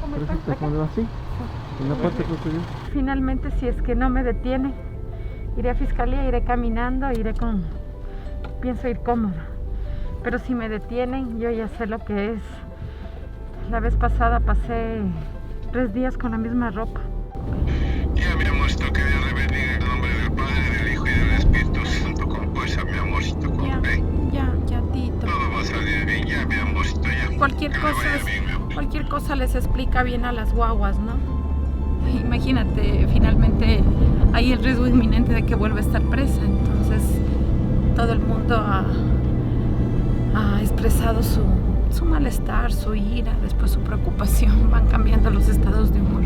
¿Cómo estás? ¿Cómo va así? En la parte que Finalmente, si es que no me detiene, iré a fiscalía, iré caminando, pienso ir cómoda. Pero si me detienen, yo ya sé lo que es. La vez pasada pasé 3 días con la misma ropa. Ya, mi amorcito, que Dios le bendiga en el nombre del Padre, del Hijo y del Espíritu Santo, con fuerza, mi amorcito, con fe. Ya, Tito. Todo va a salir bien, ya, mi amorcito, ya. Cualquier cosa les explica bien a las guaguas, ¿no? Imagínate, finalmente hay el riesgo inminente de que vuelva a estar presa. Entonces, todo el mundo ha expresado su malestar, su ira, después su preocupación. Van cambiando los estados de humor.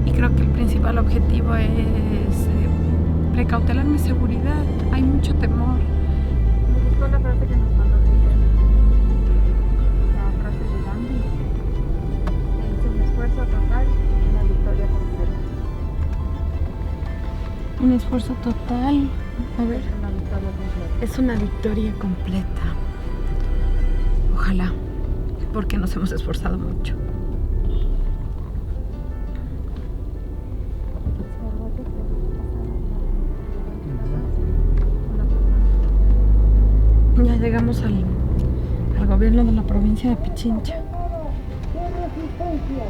Y creo que el principal objetivo es precautelar mi seguridad. Hay mucho temor. Me gustó la frase que nos mandó ella. La frase de Gandhi. Es un esfuerzo total, una victoria completa. Un esfuerzo total. A ver. Una victoria completa. Es una victoria completa. Ojalá, porque nos hemos esforzado mucho. Ya llegamos al gobierno de la provincia de Pichincha. ¡Qué resistencia!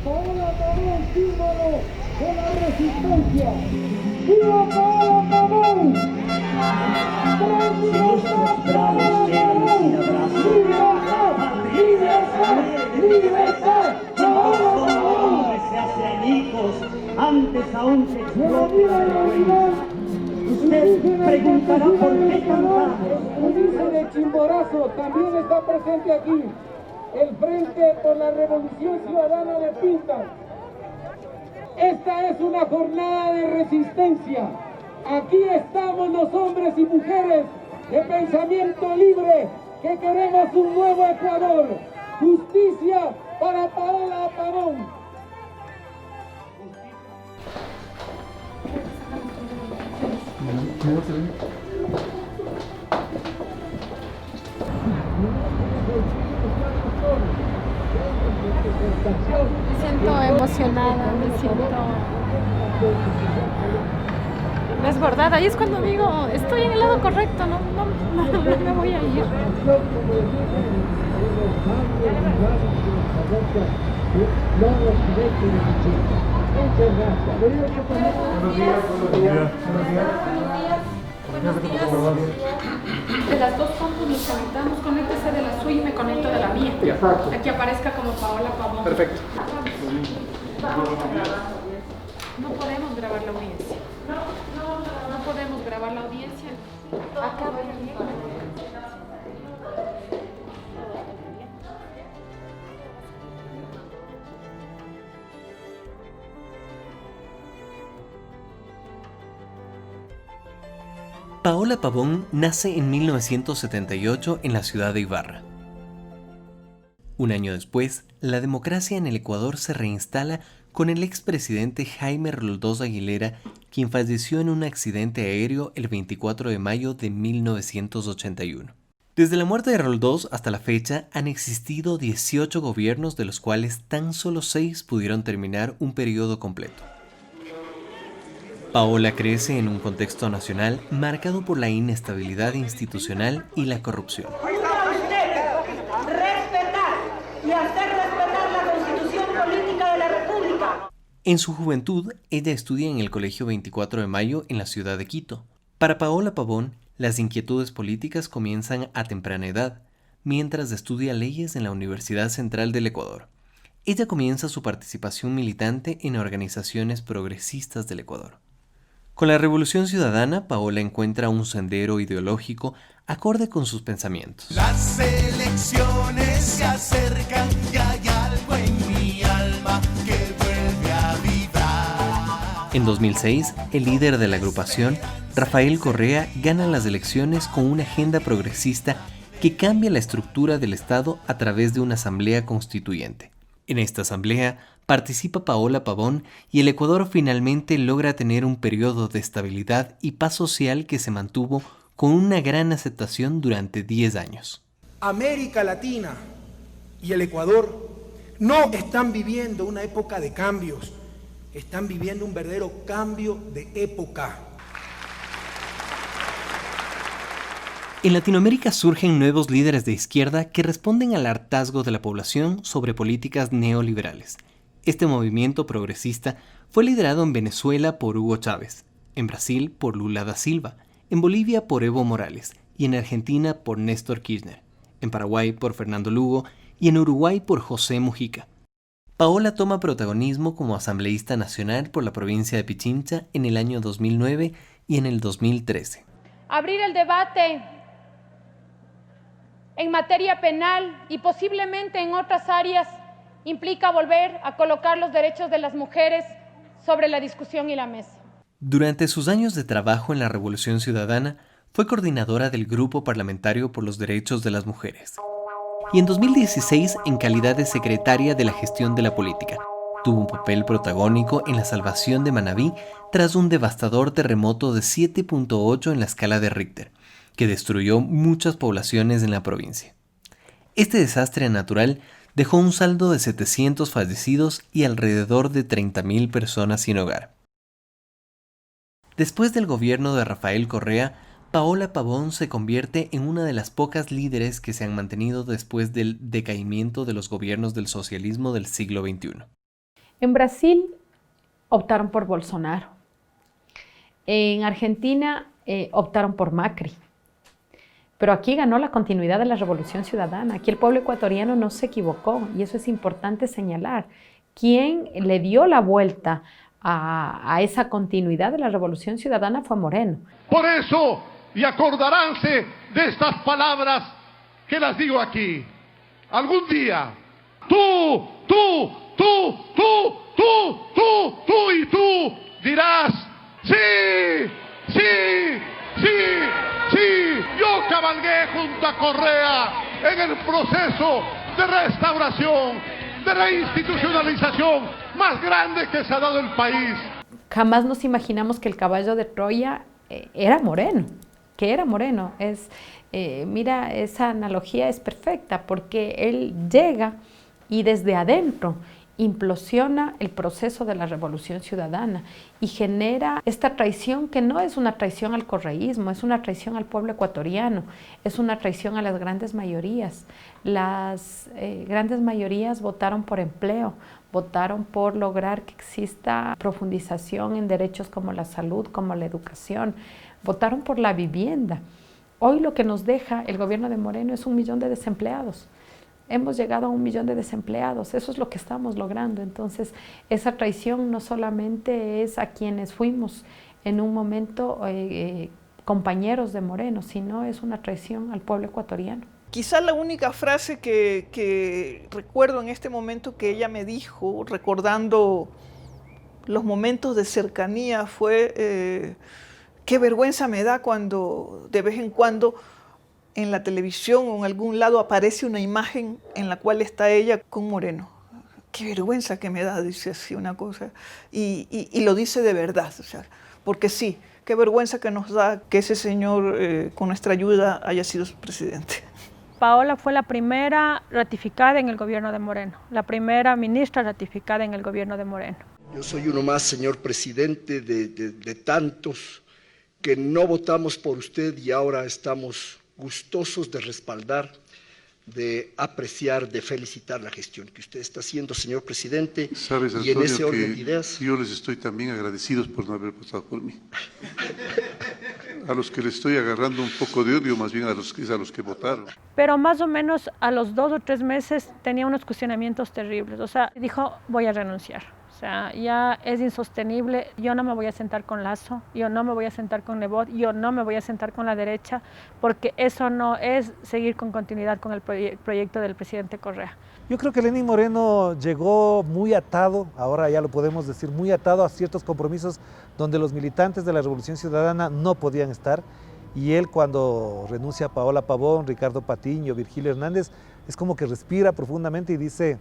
¡Paola Pavón, símbolo de la resistencia! ¡Viva Paola Pavón! Si nuestros bravos quedan sin abrazo, ¡Libertad! ¡Libertad! ¡Paola el Pavón! hombre se hace añicos antes aún que explote la vergüenza. Usted preguntará por qué cantamos. Ulises de Chimborazo también está presente aquí. El Frente por la Revolución Ciudadana de Pinta. Esta es una jornada de resistencia. Aquí estamos los hombres y mujeres de pensamiento libre que queremos un nuevo Ecuador. Justicia para Paola Pavón. Me siento emocionada, me siento desbordada. Y es cuando digo, estoy en el lado correcto, no me voy a ir. Buenos días. De las dos compus nos conectamos, conéctese de la suya y me conecto de la mía. Exacto. Aquí aparezca como Paola Pavón. Perfecto. No podemos grabar la audiencia. No podemos grabar la audiencia. Acá Paola Pavón nace en 1978 en la ciudad de Ibarra. Un año después, la democracia en el Ecuador se reinstala con el expresidente Jaime Roldós Aguilera, quien falleció en un accidente aéreo el 24 de mayo de 1981. Desde la muerte de Roldós hasta la fecha han existido 18 gobiernos, de los cuales tan solo 6 pudieron terminar un periodo completo. Paola crece en un contexto nacional marcado por la inestabilidad institucional y la corrupción. Jura usted respetar y hacer respetar la Constitución Política de la República. En su juventud, ella estudia en el Colegio 24 de Mayo en la ciudad de Quito. Para Paola Pavón, las inquietudes políticas comienzan a temprana edad, mientras estudia leyes en la Universidad Central del Ecuador. Ella comienza su participación militante en organizaciones progresistas del Ecuador. Con la Revolución Ciudadana, Paola encuentra un sendero ideológico acorde con sus pensamientos. Las elecciones se acercan y hay algo en mi alma que vuelve a vibrar. En 2006, el líder de la agrupación, Rafael Correa, gana las elecciones con una agenda progresista que cambia la estructura del Estado a través de una asamblea constituyente. En esta asamblea participa Paola Pavón y el Ecuador finalmente logra tener un periodo de estabilidad y paz social que se mantuvo con una gran aceptación durante 10 años. América Latina y el Ecuador no están viviendo una época de cambios, están viviendo un verdadero cambio de época. En Latinoamérica surgen nuevos líderes de izquierda que responden al hartazgo de la población sobre políticas neoliberales. Este movimiento progresista fue liderado en Venezuela por Hugo Chávez, en Brasil por Lula da Silva, en Bolivia por Evo Morales y en Argentina por Néstor Kirchner, en Paraguay por Fernando Lugo y en Uruguay por José Mujica. Paola toma protagonismo como asambleísta nacional por la provincia de Pichincha en el año 2009 y en el 2013. Abrir el debate en materia penal y posiblemente en otras áreas implica volver a colocar los derechos de las mujeres sobre la discusión y la mesa. Durante sus años de trabajo en la Revolución Ciudadana, fue coordinadora del Grupo Parlamentario por los Derechos de las Mujeres. Y en 2016, en calidad de secretaria de la Gestión de la Política, tuvo un papel protagónico en la salvación de Manabí tras un devastador terremoto de 7.8 en la escala de Richter, que destruyó muchas poblaciones en la provincia. Este desastre natural dejó un saldo de 700 fallecidos y alrededor de 30.000 personas sin hogar. Después del gobierno de Rafael Correa, Paola Pavón se convierte en una de las pocas líderes que se han mantenido después del decaimiento de los gobiernos del socialismo del siglo XXI. En Brasil optaron por Bolsonaro. En Argentina optaron por Macri. Pero aquí ganó la continuidad de la Revolución Ciudadana. Aquí el pueblo ecuatoriano no se equivocó y eso es importante señalar. Quien le dio la vuelta a esa continuidad de la Revolución Ciudadana fue Moreno. Por eso, y acordaránse de estas palabras que las digo aquí. Algún día, tú y tú dirás, sí. Yo cabalgué junto a Correa en el proceso de restauración, de reinstitucionalización más grande que se ha dado el país. Jamás nos imaginamos que el caballo de Troya era Moreno, mira, esa analogía es perfecta porque él llega y desde adentro implosiona el proceso de la Revolución Ciudadana y genera esta traición que no es una traición al correísmo, es una traición al pueblo ecuatoriano, es una traición a las grandes mayorías. Las grandes mayorías votaron por empleo, votaron por lograr que exista profundización en derechos como la salud, como la educación, votaron por la vivienda. Hoy lo que nos deja el gobierno de Moreno es 1 millón de desempleados. Hemos llegado a 1 millón de desempleados, eso es lo que estamos logrando. Entonces, esa traición no solamente es a quienes fuimos en un momento compañeros de Moreno, sino es una traición al pueblo ecuatoriano. Quizá la única frase que recuerdo en este momento que ella me dijo, recordando los momentos de cercanía, fue qué vergüenza me da cuando de vez en cuando en la televisión o en algún lado aparece una imagen en la cual está ella con Moreno. Qué vergüenza que me da, dice así una cosa, y lo dice de verdad, o sea, porque sí, qué vergüenza que nos da que ese señor con nuestra ayuda haya sido su presidente. Paola fue la primera ratificada en el gobierno de Moreno, la primera ministra ratificada en el gobierno de Moreno. Yo soy uno más, señor presidente, de tantos que no votamos por usted y ahora estamos gustosos de respaldar, de apreciar, de felicitar la gestión que usted está haciendo, señor presidente. Sabes, y Antonio, en ese orden de que ideas, yo les estoy también agradecidos por no haber votado por mí. A los que les estoy agarrando un poco de odio, más bien a los que votaron. Pero más o menos a los 2 o 3 meses tenía unos cuestionamientos terribles, o sea, dijo, voy a renunciar. O sea, ya es insostenible, yo no me voy a sentar con Lasso, yo no me voy a sentar con Nebot, yo no me voy a sentar con la derecha, porque eso no es seguir con continuidad con el proyecto del presidente Correa. Yo creo que Lenín Moreno llegó muy atado, ahora ya lo podemos decir, muy atado a ciertos compromisos donde los militantes de la Revolución Ciudadana no podían estar, y él cuando renuncia a Paola Pavón, Ricardo Patiño, Virgilio Hernández, es como que respira profundamente y dice,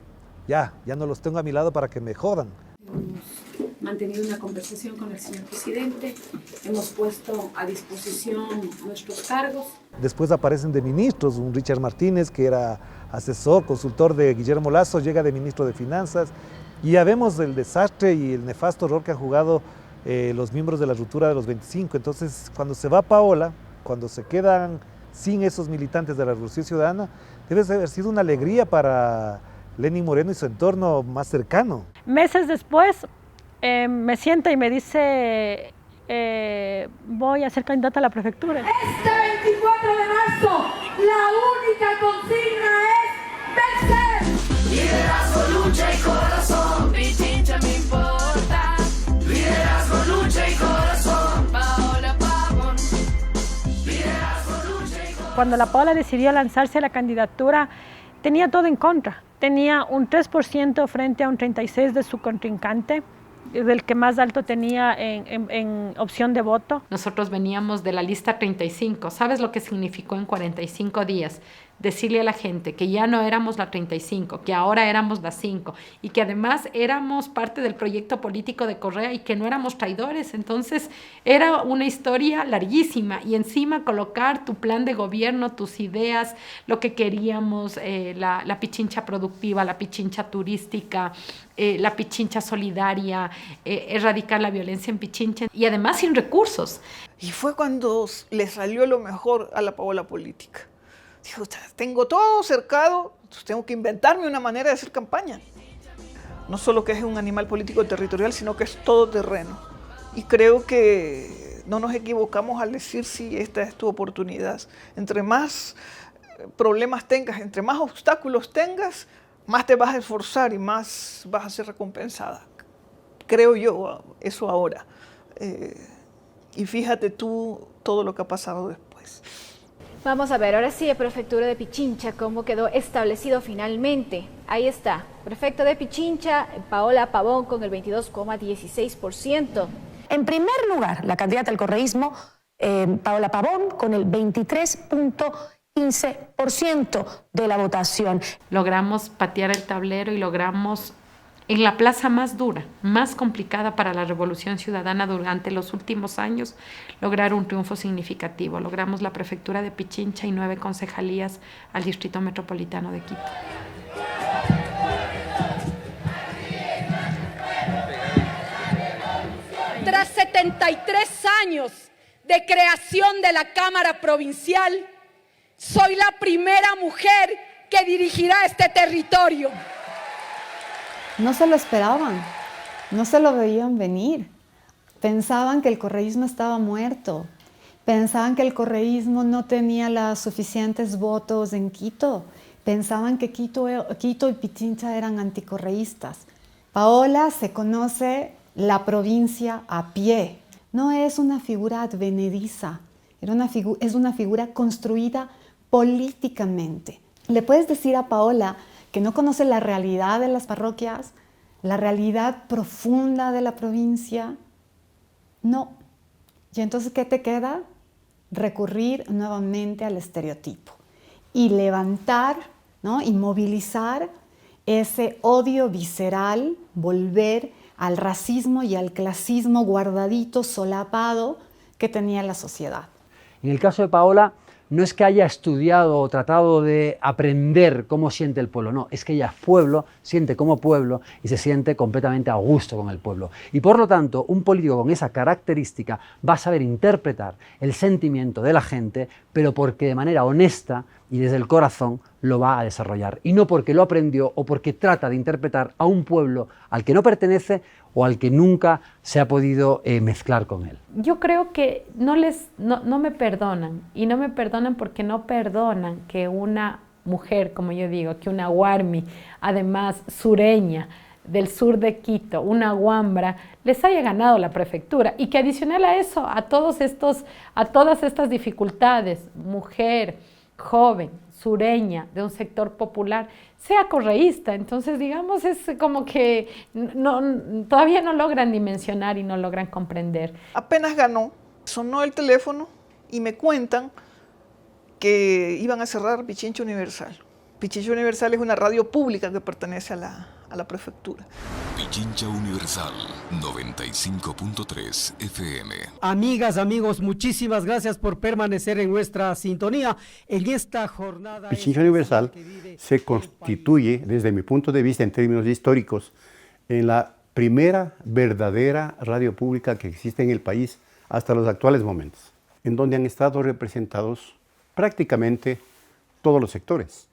ya no los tengo a mi lado para que me jodan. Hemos mantenido una conversación con el señor presidente, hemos puesto a disposición nuestros cargos. Después aparecen de ministros, un Richard Martínez que era asesor, consultor de Guillermo Lasso, llega de ministro de Finanzas, y ya vemos el desastre y el nefasto rol que han jugado los miembros de la ruptura de los 25. Entonces, cuando se va Paola, cuando se quedan sin esos militantes de la Revolución Ciudadana, debe haber sido una alegría para Lenín Moreno y su entorno más cercano. Meses después me sienta y me dice, voy a ser candidata a la prefectura. Este 24 de marzo, la única consigna es vencer. Liderazgo, lucha y corazón, Pichincha me importa. Liderazgo, lucha y corazón, Paola Pavón. Liderazgo, lucha y corazón. Cuando la Paola decidió lanzarse a la candidatura, tenía todo en contra. Tenía un 3% frente a un 36% de su contrincante, del que más alto tenía en opción de voto. Nosotros veníamos de la lista 35. ¿Sabes lo que significó en 45 días? Decirle a la gente que ya no éramos la 35, que ahora éramos la 5 y que además éramos parte del proyecto político de Correa y que no éramos traidores. Entonces era una historia larguísima y encima colocar tu plan de gobierno, tus ideas, lo que queríamos, la Pichincha productiva, la Pichincha turística, la Pichincha solidaria, erradicar la violencia en Pichincha y además sin recursos. Y fue cuando le salió lo mejor a la Paola política. Dijo, tengo todo cercado, tengo que inventarme una manera de hacer campaña. No solo que es un animal político territorial, sino que es todoterreno. Y creo que no nos equivocamos al decir si esta es tu oportunidad. Entre más problemas tengas, entre más obstáculos tengas, más te vas a esforzar y más vas a ser recompensada. Creo yo eso ahora. Y fíjate tú todo lo que ha pasado después. Vamos a ver, ahora sí, el prefectura de Pichincha, cómo quedó establecido finalmente. Ahí está, prefecto de Pichincha, Paola Pavón con el 22,16%. En primer lugar, la candidata al correísmo, Paola Pavón, con el 23,15% de la votación. Logramos patear el tablero y logramos, en la plaza más dura, más complicada para la Revolución Ciudadana durante los últimos años, lograr un triunfo significativo. Logramos la prefectura de Pichincha y 9 concejalías al Distrito Metropolitano de Quito. Tras 73 años de creación de la Cámara Provincial, soy la primera mujer que dirigirá este territorio. No se lo esperaban, no se lo veían venir. Pensaban que el correísmo estaba muerto, pensaban que el correísmo no tenía los suficientes votos en Quito, pensaban que Quito y Pichincha eran anticorreístas. Paola se conoce la provincia a pie, no es una figura advenediza, es una figura construida políticamente. Le puedes decir a Paola que no conoce la realidad de las parroquias, la realidad profunda de la provincia. No. Y entonces, ¿qué te queda? Recurrir nuevamente al estereotipo y levantar, ¿no? Y movilizar ese odio visceral, volver al racismo y al clasismo guardadito, solapado que tenía la sociedad. En el caso de Paola, no es que haya estudiado o tratado de aprender cómo siente el pueblo, no, es que ella es pueblo, siente como pueblo y se siente completamente a gusto con el pueblo. Y por lo tanto, un político con esa característica va a saber interpretar el sentimiento de la gente, pero porque de manera honesta y desde el corazón lo va a desarrollar. Y no porque lo aprendió o porque trata de interpretar a un pueblo al que no pertenece o al que nunca se ha podido mezclar con él. Yo creo que no me perdonan, y no me perdonan porque no perdonan que una mujer, como yo digo, que una guarmi, además sureña, del sur de Quito, una guambra, les haya ganado la prefectura, y que adicional a eso, a todas estas dificultades, mujer, joven, sureña, de un sector popular, sea correísta. Entonces, digamos, es como que todavía no logran dimensionar y no logran comprender. Apenas ganó, sonó el teléfono y me cuentan que iban a cerrar Pichincha Universal. Pichincha Universal es una radio pública que pertenece a la prefectura. Pichincha Universal 95.3 FM. Amigas, amigos, muchísimas gracias por permanecer en nuestra sintonía en esta jornada. Pichincha Universal se constituye, desde mi punto de vista en términos históricos, en la primera verdadera radio pública que existe en el país hasta los actuales momentos, en donde han estado representados prácticamente todos los sectores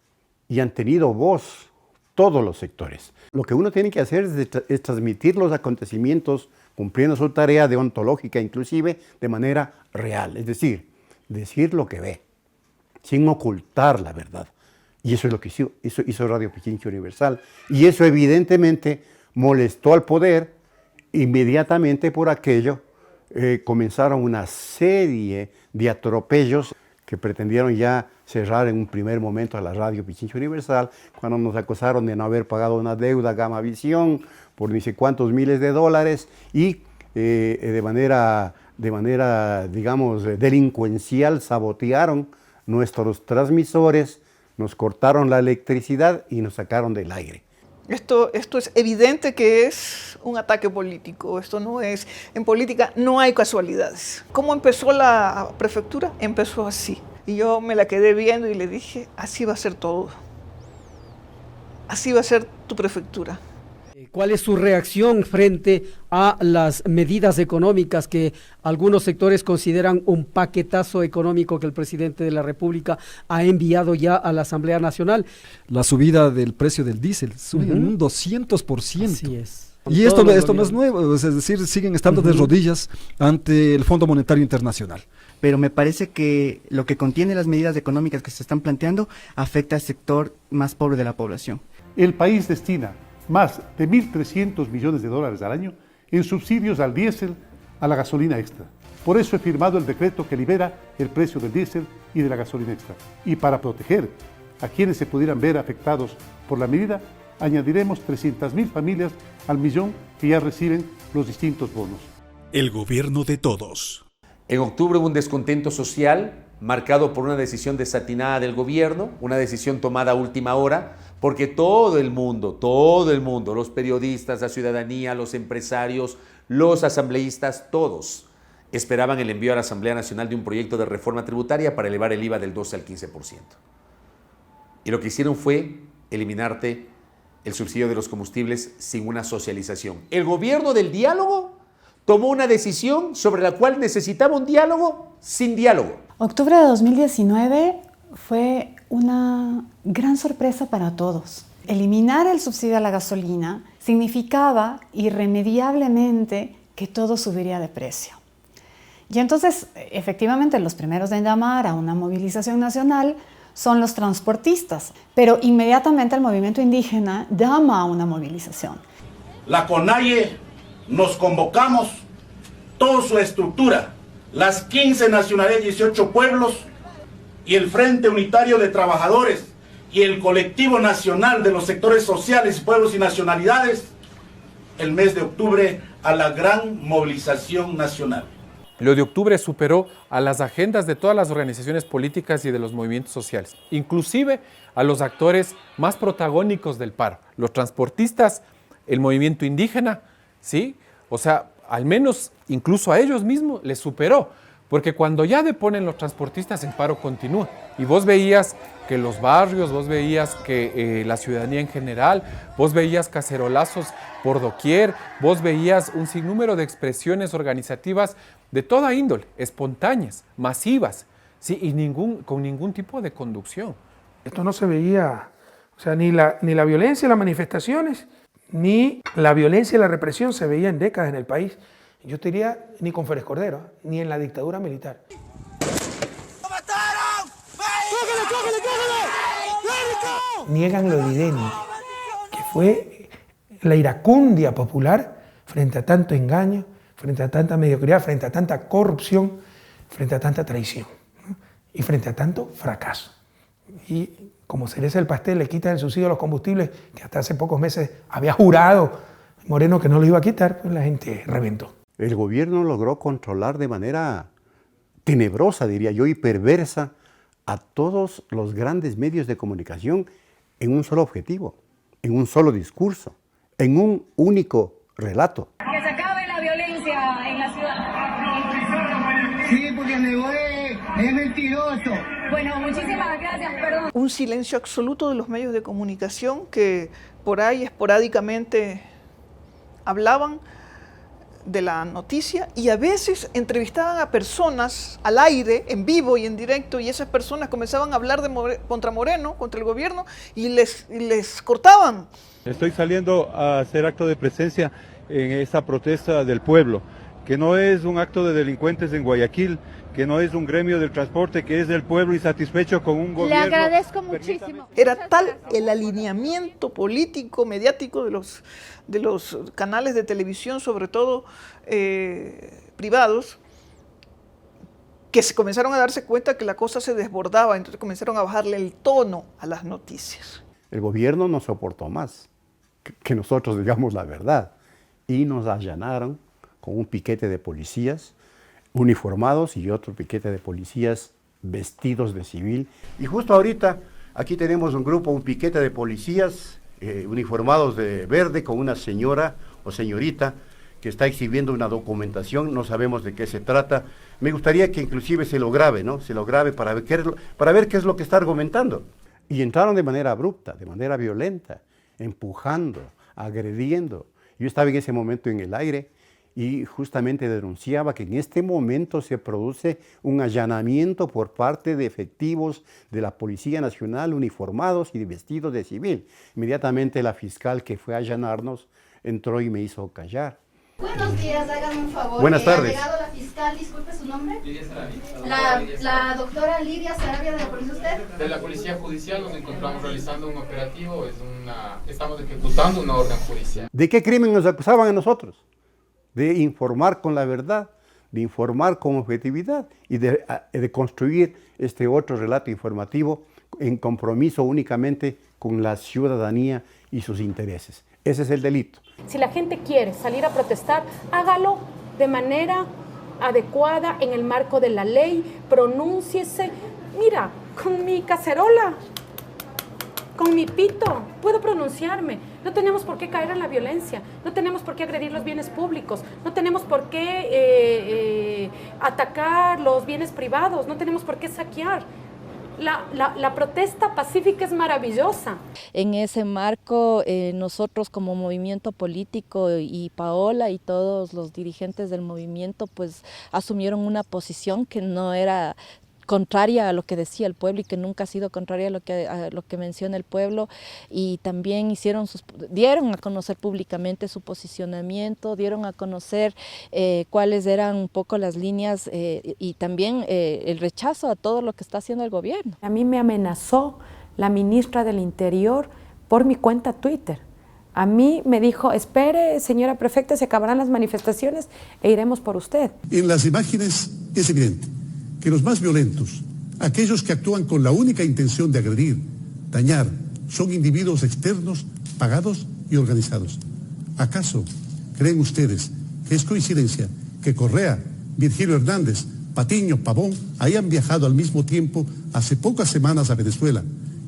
y han tenido voz todos los sectores. Lo que uno tiene que hacer es transmitir los acontecimientos cumpliendo su tarea deontológica, inclusive de manera real, es decir, decir lo que ve, sin ocultar la verdad. Y eso es lo que hizo Radio Pichincha Universal. Y eso evidentemente molestó al poder. Inmediatamente por aquello comenzaron una serie de atropellos que pretendieron ya cerrar en un primer momento a la Radio Pichincha Universal, cuando nos acusaron de no haber pagado una deuda a Gamavisión por ni sé cuántos miles de dólares y de manera, digamos, delincuencial sabotearon nuestros transmisores, nos cortaron la electricidad y nos sacaron del aire. Esto es evidente que es un ataque político. Esto no es, en política no hay casualidades. ¿Cómo empezó la prefectura? Empezó así. Y yo me la quedé viendo y le dije, así va a ser todo. Así va a ser tu prefectura. ¿Cuál es su reacción frente a las medidas económicas que algunos sectores consideran un paquetazo económico que el presidente de la República ha enviado ya a la Asamblea Nacional? La subida del precio del diésel sube en un 200%. Así es. Y esto no es nuevo, es decir, siguen estando de rodillas ante el Fondo Monetario Internacional. Pero me parece que lo que contiene las medidas económicas que se están planteando afecta al sector más pobre de la población. El país destina más de 1.300 millones de dólares al año en subsidios al diésel, a la gasolina extra. Por eso he firmado el decreto que libera el precio del diésel y de la gasolina extra. Y para proteger a quienes se pudieran ver afectados por la medida, añadiremos 300.000 familias al millón que ya reciben los distintos bonos. El gobierno de todos. En octubre hubo un descontento social marcado por una decisión desatinada del gobierno, una decisión tomada a última hora, porque todo el mundo, los periodistas, la ciudadanía, los empresarios, los asambleístas, todos esperaban el envío a la Asamblea Nacional de un proyecto de reforma tributaria para elevar el IVA del 12 al 15%. Y lo que hicieron fue eliminarte el subsidio de los combustibles sin una socialización. El gobierno del diálogo tomó una decisión sobre la cual necesitaba un diálogo sin diálogo. Octubre de 2019 fue una gran sorpresa para todos. Eliminar el subsidio a la gasolina significaba irremediablemente que todo subiría de precio. Y entonces, efectivamente, los primeros en llamar a una movilización nacional son los transportistas, pero inmediatamente el movimiento indígena llama a una movilización. La CONAIE nos convocamos, toda su estructura, las 15 nacionalidades, 18 pueblos y el Frente Unitario de Trabajadores y el Colectivo Nacional de los Sectores Sociales, Pueblos y Nacionalidades, el mes de octubre a la gran movilización nacional. Lo de octubre superó a las agendas de todas las organizaciones políticas y de los movimientos sociales, inclusive a los actores más protagónicos del paro, los transportistas, el movimiento indígena, ¿sí? O sea, al menos incluso a ellos mismos les superó, porque cuando ya deponen los transportistas el paro continúa. Y vos veías que los barrios, vos veías que la ciudadanía en general, vos veías cacerolazos por doquier, vos veías un sinnúmero de expresiones organizativas de toda índole, espontáneas, masivas, ¿sí? Y con ningún tipo de conducción. Esto no se veía, o sea, ni la violencia en las manifestaciones, ni la violencia y la represión se veía en décadas en el país. Yo te diría, ni con Férez Cordero, ni en la dictadura militar. Niegan lo evidente, que fue la iracundia popular frente a tanto engaño, frente a tanta mediocridad, frente a tanta corrupción, frente a tanta traición, ¿no? Y frente a tanto fracaso. Y como cereza del pastel le quitan el subsidio a los combustibles, que hasta hace pocos meses había jurado Moreno que no lo iba a quitar, pues la gente reventó. El gobierno logró controlar de manera tenebrosa, diría yo, y perversa a todos los grandes medios de comunicación en un solo objetivo, en un solo discurso. en un único relato. Que se acabe la violencia en la ciudad. Sí, porque negó es mentiroso. Bueno, muchísimas gracias, perdón. Un silencio absoluto de los medios de comunicación que por ahí esporádicamente hablaban de la noticia y a veces entrevistaban a personas al aire, en vivo y en directo, y esas personas comenzaban a hablar contra Moreno, contra el gobierno, y les cortaban. Estoy saliendo a hacer acto de presencia en esta protesta del pueblo, que no es un acto de delincuentes en Guayaquil, que no es un gremio del transporte, que es del pueblo insatisfecho con un gobierno. Le agradezco muchísimo. Era tal el alineamiento político, mediático de los canales de televisión, sobre todo privados, que se comenzaron a darse cuenta que la cosa se desbordaba, entonces comenzaron a bajarle el tono a las noticias. El gobierno no soportó más que nosotros digamos la verdad y nos allanaron con un piquete de policías uniformados y otro piquete de policías vestidos de civil. Y justo ahorita aquí tenemos un piquete de policías uniformados de verde con una señora o señorita que está exhibiendo una documentación, no sabemos de qué se trata. Me gustaría que inclusive se lo grabe, ¿no? Se lo grabe para ver qué es lo que está argumentando. Y entraron de manera abrupta, de manera violenta, empujando, agrediendo. Yo estaba en ese momento en el aire y justamente denunciaba que en este momento se produce un allanamiento por parte de efectivos de la Policía Nacional uniformados y vestidos de civil. Inmediatamente la fiscal que fue a allanarnos entró y me hizo callar. Buenos días, háganme un favor. Buenas tardes. Ha llegado la fiscal, disculpe su nombre. Lidia Sarabia. La doctora Lidia Sarabia, ¿de la policía usted? De la Policía Judicial nos encontramos realizando un operativo, estamos ejecutando una orden judicial. ¿De qué crimen nos acusaban a nosotros? De informar con la verdad, de informar con objetividad y de construir este otro relato informativo en compromiso únicamente con la ciudadanía y sus intereses. Ese es el delito. Si la gente quiere salir a protestar, hágalo de manera adecuada en el marco de la ley, pronúnciese. Mira, con mi cacerola, con mi pito, puedo pronunciarme. No tenemos por qué caer en la violencia, no tenemos por qué agredir los bienes públicos, no tenemos por qué atacar los bienes privados, no tenemos por qué saquear. La protesta pacífica es maravillosa. En ese marco, nosotros como movimiento político y Paola y todos los dirigentes del movimiento pues asumieron una posición que no era contraria a lo que decía el pueblo y que nunca ha sido contraria a lo que menciona el pueblo, y también dieron a conocer públicamente su posicionamiento, dieron a conocer cuáles eran un poco las líneas y también el rechazo a todo lo que está haciendo el gobierno. A mí me amenazó la ministra del Interior por mi cuenta Twitter. A mí me dijo, espere, señora prefecta, se acabarán las manifestaciones e iremos por usted. En las imágenes es evidente que los más violentos, aquellos que actúan con la única intención de agredir, dañar, son individuos externos, pagados y organizados. ¿Acaso creen ustedes que es coincidencia que Correa, Virgilio Hernández, Patiño, Pavón hayan viajado al mismo tiempo hace pocas semanas a Venezuela?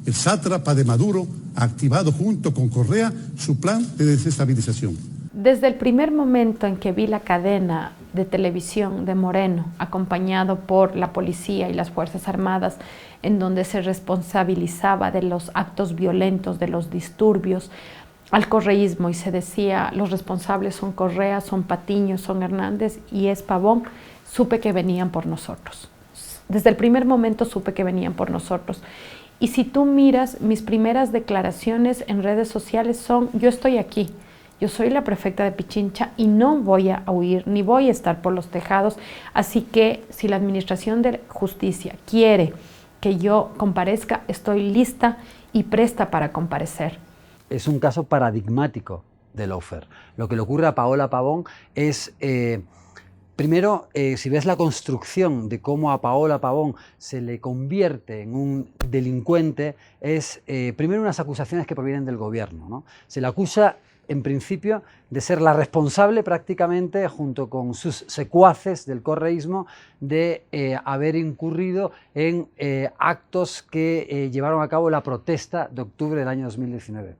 El sátrapa de Maduro ha activado junto con Correa su plan de desestabilización. Desde el primer momento en que vi la cadena de televisión de Moreno, acompañado por la policía y las Fuerzas Armadas, en donde se responsabilizaba de los actos violentos, de los disturbios, al correísmo, y se decía, los responsables son Correa, son Patiño, son Hernández y es Pavón, supe que venían por nosotros. Desde el primer momento supe que venían por nosotros. Y si tú miras, mis primeras declaraciones en redes sociales son, yo estoy aquí. Yo soy la prefecta de Pichincha y no voy a huir, ni voy a estar por los tejados. Así que si la Administración de Justicia quiere que yo comparezca, estoy lista y presta para comparecer. Es un caso paradigmático de lawfare. Lo que le ocurre a Paola Pavón es, primero, si ves la construcción de cómo a Paola Pavón se le convierte en un delincuente, es primero unas acusaciones que provienen del gobierno, ¿no? Se le acusa en principio de ser la responsable prácticamente, junto con sus secuaces del correísmo, de haber incurrido en actos que llevaron a cabo la protesta de octubre del año 2019.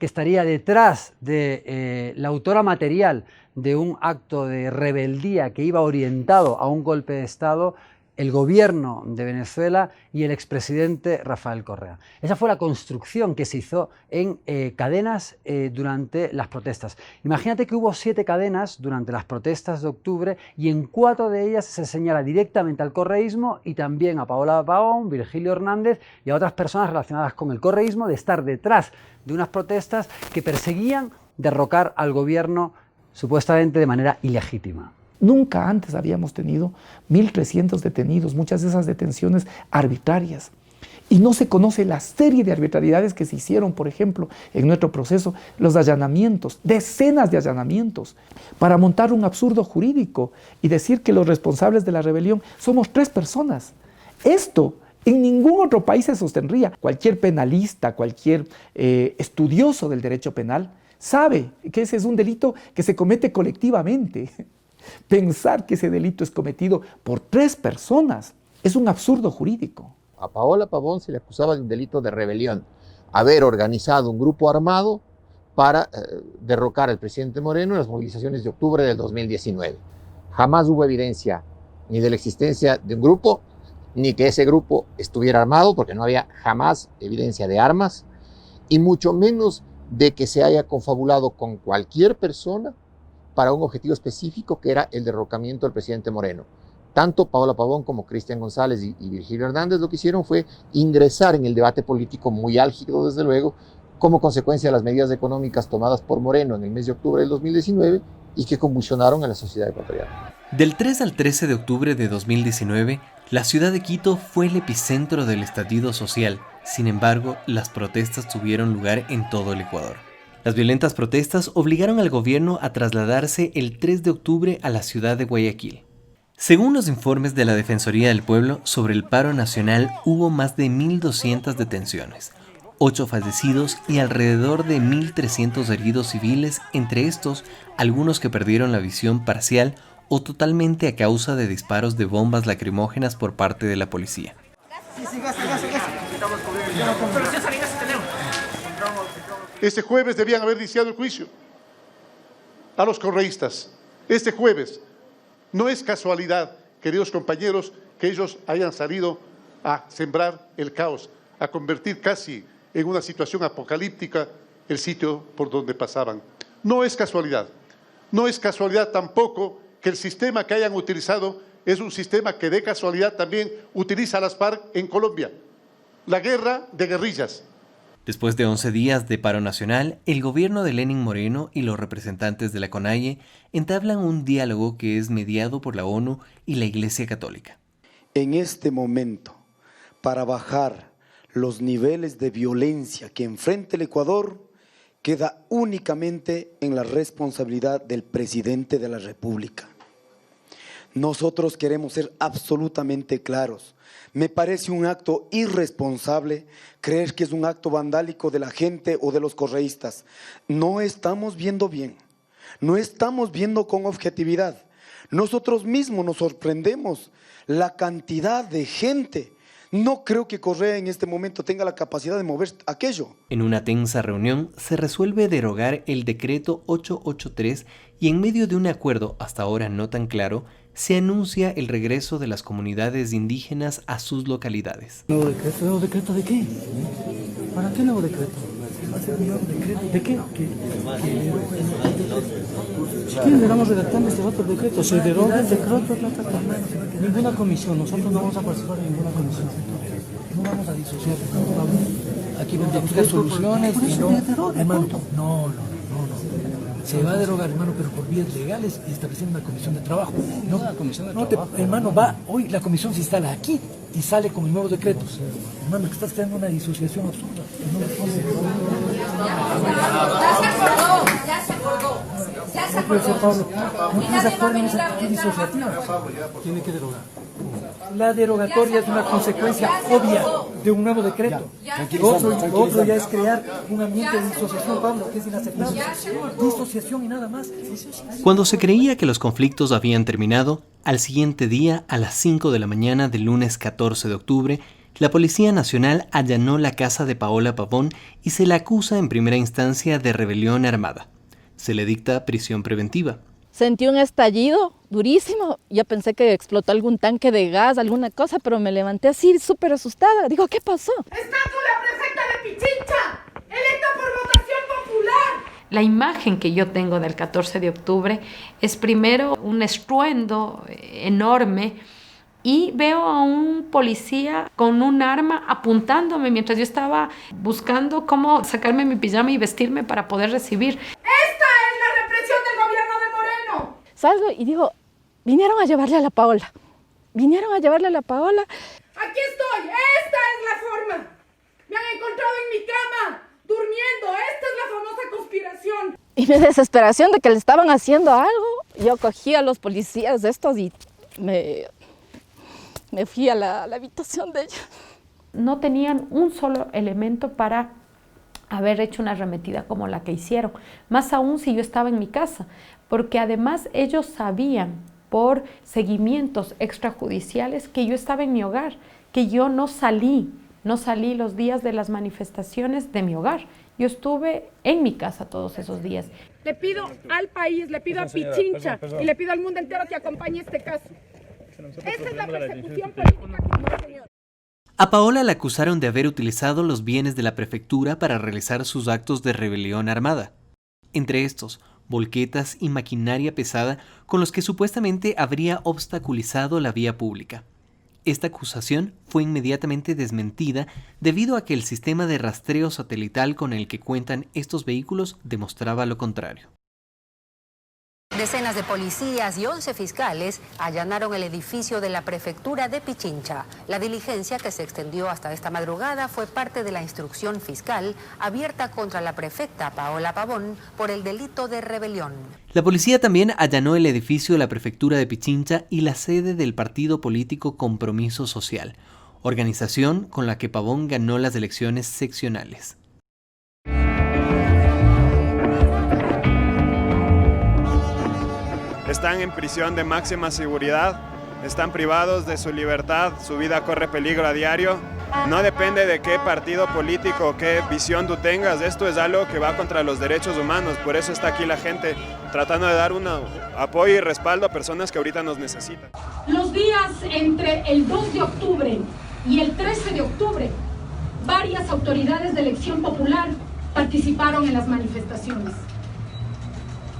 que estaría detrás de la autora material de un acto de rebeldía que iba orientado a un golpe de Estado, el gobierno de Venezuela y el expresidente Rafael Correa. Esa fue la construcción que se hizo en cadenas durante las protestas. Imagínate que hubo 7 cadenas durante las protestas de octubre y en 4 de ellas se señala directamente al correísmo y también a Paola Pavón, Virgilio Hernández y a otras personas relacionadas con el correísmo de estar detrás de unas protestas que perseguían derrocar al gobierno supuestamente de manera ilegítima. Nunca antes habíamos tenido 1.300 detenidos, muchas de esas detenciones arbitrarias. Y no se conoce la serie de arbitrariedades que se hicieron, por ejemplo, en nuestro proceso, los allanamientos, decenas de allanamientos, para montar un absurdo jurídico y decir que los responsables de la rebelión somos 3 personas. Esto en ningún otro país se sostendría. Cualquier penalista, cualquier estudioso del derecho penal sabe que ese es un delito que se comete colectivamente. Pensar que ese delito es cometido por 3 personas es un absurdo jurídico. A Paola Pavón se le acusaba de un delito de rebelión, haber organizado un grupo armado para derrocar al presidente Moreno en las movilizaciones de octubre del 2019. Jamás hubo evidencia ni de la existencia de un grupo, ni que ese grupo estuviera armado, porque no había jamás evidencia de armas, y mucho menos de que se haya confabulado con cualquier persona para un objetivo específico que era el derrocamiento del presidente Moreno. Tanto Paola Pavón como Cristian González y Virgilio Hernández lo que hicieron fue ingresar en el debate político muy álgido, desde luego, como consecuencia de las medidas económicas tomadas por Moreno en el mes de octubre del 2019 y que convulsionaron a la sociedad ecuatoriana. Del 3 al 13 de octubre de 2019, la ciudad de Quito fue el epicentro del estallido social. Sin embargo, las protestas tuvieron lugar en todo el Ecuador. Las violentas protestas obligaron al gobierno a trasladarse el 3 de octubre a la ciudad de Guayaquil. Según los informes de la Defensoría del Pueblo sobre el paro nacional, hubo más de 1.200 detenciones, 8 fallecidos y alrededor de 1.300 heridos civiles, entre estos algunos que perdieron la visión parcial o totalmente a causa de disparos de bombas lacrimógenas por parte de la policía. Este jueves debían haber iniciado el juicio a los correístas. Este jueves. No es casualidad, queridos compañeros, que ellos hayan salido a sembrar el caos, a convertir casi en una situación apocalíptica el sitio por donde pasaban. No es casualidad. No es casualidad tampoco que el sistema que hayan utilizado es un sistema que de casualidad también utiliza las FARC en Colombia. La guerra de guerrillas. Después de 11 días de paro nacional, el gobierno de Lenín Moreno y los representantes de la CONAIE entablan un diálogo que es mediado por la ONU y la Iglesia Católica. En este momento, para bajar los niveles de violencia que enfrenta el Ecuador, queda únicamente en la responsabilidad del presidente de la República. Nosotros queremos ser absolutamente claros. Me parece un acto irresponsable creer que es un acto vandálico de la gente o de los correístas. No estamos viendo bien, no estamos viendo con objetividad. Nosotros mismos nos sorprendemos la cantidad de gente. No creo que Correa en este momento tenga la capacidad de mover aquello. En una tensa reunión se resuelve derogar el decreto 883 y en medio de un acuerdo hasta ahora no tan claro, se anuncia el regreso de las comunidades indígenas a sus localidades. ¿Nuevo decreto? ¿Nuevo decreto de qué? ¿Para qué nuevo decreto? ¿De qué? ¿Quién le damos redactando este otro decreto? Se deroga el decreto. Ninguna comisión, nosotros no vamos a participar en ninguna comisión. No vamos a disociar. Aquí vendrían 3 soluciones. Hermano, no. Se va a derogar, hermano, pero por vías legales y estableciendo una comisión de trabajo. No, la comisión de trabajo. Hermano, hoy la comisión se instala aquí y sale con nuevos decretos. Hermano, que estás creando una disociación absurda. Ya se acordó. No puedes actuar en esa actitud disociativa. Tiene que derogar. La derogatoria es una consecuencia obvia de un nuevo decreto. Otro ya es crear un ambiente de disociación, Pablo, que es inaceptable. Disociación y nada más. Cuando se creía que los conflictos habían terminado, al siguiente día, a las 5 de la mañana del lunes 14 de octubre, La Policía Nacional allanó la casa de Paola Pavón y se la acusa en primera instancia de rebelión armada. Se le dicta prisión preventiva. Sentí un estallido durísimo. Yo pensé que explotó algún tanque de gas, alguna cosa, pero me levanté así súper asustada. Digo, ¿qué pasó? ¡Está con la prefecta de Pichincha, electa por votación popular! La imagen que yo tengo del 14 de octubre es primero un estruendo enorme y veo a un policía con un arma apuntándome mientras yo estaba buscando cómo sacarme mi pijama y vestirme para poder recibir. ¡Esta es la represión del gobierno de Moreno! Salgo y digo, vinieron a llevarle a la Paola. Vinieron a llevarle a la Paola. Aquí estoy, esta es la forma. Me han encontrado en mi cama, durmiendo. Esta es la famosa conspiración. Y mi desesperación de que le estaban haciendo algo, yo cogí a los policías de estos y me fui a la habitación de ella. No tenían un solo elemento para haber hecho una arremetida como la que hicieron, más aún si yo estaba en mi casa, porque además ellos sabían por seguimientos extrajudiciales que yo estaba en mi hogar, que yo no salí los días de las manifestaciones de mi hogar. Yo estuve en mi casa todos esos días. Le pido al país, le pido a Pichincha y le pido al mundo entero que acompañe este caso. Esa es la persecución política que no, señor. A Paola la acusaron de haber utilizado los bienes de la prefectura para realizar sus actos de rebelión armada. Entre estos, volquetas y maquinaria pesada con los que supuestamente habría obstaculizado la vía pública. Esta acusación fue inmediatamente desmentida debido a que el sistema de rastreo satelital con el que cuentan estos vehículos demostraba lo contrario. Decenas de policías y 11 fiscales allanaron el edificio de la prefectura de Pichincha. La diligencia, que se extendió hasta esta madrugada, fue parte de la instrucción fiscal abierta contra la prefecta Paola Pavón por el delito de rebelión. La policía también allanó el edificio de la prefectura de Pichincha y la sede del partido político Compromiso Social, organización con la que Pavón ganó las elecciones seccionales. Están en prisión de máxima seguridad, están privados de su libertad, su vida corre peligro a diario. No depende de qué partido político o qué visión tú tengas, esto es algo que va contra los derechos humanos, por eso está aquí la gente tratando de dar un apoyo y respaldo a personas que ahorita nos necesitan. Los días entre el 2 de octubre y el 13 de octubre, varias autoridades de elección popular participaron en las manifestaciones.